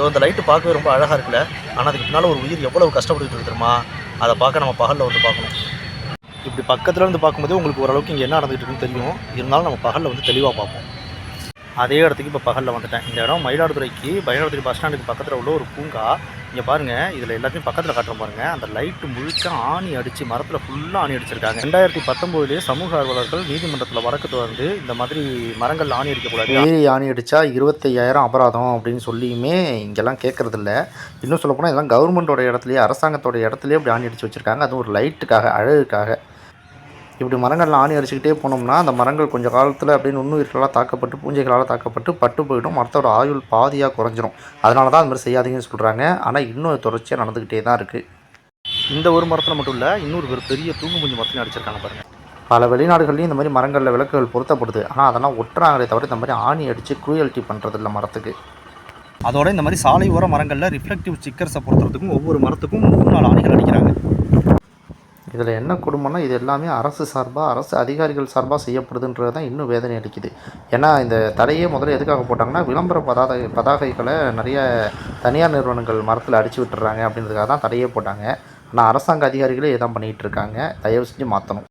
இந்த லைட்டு பார்க்கவே ரொம்ப அழகாக இருக்குல்ல. ஆனால் அதுக்கு பின்னால் ஒரு உயிர் எவ்வளவு கஷ்டப்பட்டுட்டு இருக்கு தெரியுமா? அதை பார்க்க நம்ம பகலில் வந்து பார்க்கணும். இப்படி பக்கத்தில் இருந்து பார்க்கும்போது உங்களுக்கு ஓரளவுக்கு இங்கே என்ன நடந்துகிட்டு இருக்குன்னு தெரியும். இருந்தாலும் நம்ம பகலில் வந்து தெளிவாக பார்ப்போம். அதே இடத்துக்கு இப்போ பகலில் வந்துட்டேன். இந்த இடம் மயிலாடுதுறை பஸ் ஸ்டாண்டுக்கு பக்கத்தில் உள்ள ஒரு பூங்கா. இங்கே பாருங்கள், இதில் எல்லாத்தையும் பக்கத்தில் காட்டுறோம் பாருங்கள். அந்த லைட்டு முழுக்க ஆணி அடித்து மரத்தில் ஃபுல்லாக ஆணி அடிச்சிருக்காங்க. 2019 சமூக ஆர்வலர்கள் நீதிமன்றத்தில் வழக்கு தொடர்ந்து இந்த மாதிரி மரங்கள் ஆணி அடிக்கக்கூடாது, ஏறி ஆணி அடித்தா 25,000 அபராதம் அப்படின்னு சொல்லியுமே இங்கெல்லாம் கேட்குறதில்ல. இன்னும் சொல்லப்போனால் இதெல்லாம் கவர்மெண்ட்டோட இடத்துலையே, அரசாங்கத்தோட இடத்துலையே அப்படி ஆணி அடித்து வச்சுருக்காங்க. அதுவும் ஒரு லைட்டுக்காக, அழகுக்காக. இப்படி மரங்கள்லாம் ஆணி அடிச்சுக்கிட்டே போனோம்னா அந்த மரங்கள் கொஞ்சம் காலத்தில் அப்படியே நுண்ணுயிர்களால் தாக்கப்பட்டு, பூஞ்சைகளால் தாக்கப்பட்டு பட்டு போயிடும். மரத்தோட ஆயுள் பாதியாக குறைஞ்சிரும். அதனால தான் அது மாதிரி செய்யாதீங்கன்னு சொல்கிறாங்க. ஆனால் இன்னும் தொடர்ச்சியாக நடந்துக்கிட்டே தான் இருக்குது. இந்த ஒரு மரத்தில் மட்டும் இல்லை, இன்னொரு ஒரு பெரிய தூங்கு மூஞ்சி மரத்துலையும் அடிச்சிருக்காங்க பாருங்கள். பல வெளிநாடுகள்லையும் இந்த மாதிரி மரங்களில் விளக்குகள் பொருத்தப்படுது. ஆனால் அதெல்லாம் ஒட்டுறாங்களே தவிர இந்த மாதிரி ஆணி அடித்து க்ரூயல்ட்டி பண்ணுறதில்ல மரத்துக்கு. அதோட இந்த மாதிரி சாலை ஓர மரங்களில் ரிஃப்ளெக்டிவ் ஸ்டிக்கர்ஸை பொறுத்துறதுக்கும் ஒவ்வொரு மரத்துக்கும் 3-4 ஆணிகள் அடிக்கிறாங்க. இதில் என்ன கொடுமைன்னா இது எல்லாமே அரசு அதிகாரிகள் சார்பாக செய்யப்படுதுன்றது தான் இன்னும் வேதனை அளிக்குது. ஏன்னா இந்த தடையே முதல்ல எதுக்காக போட்டாங்கன்னா, விளம்பர பதாகைகளை நிறைய தனியார் நிறுவனங்கள் மரத்தில் அடித்து விட்டுறாங்க அப்படின்றதுக்காக தான் தடையே போட்டாங்க. ஆனால் அரசாங்க அதிகாரிகளே இதான் பண்ணிகிட்டு இருக்காங்க. தயவு செஞ்சு மாற்றணும்.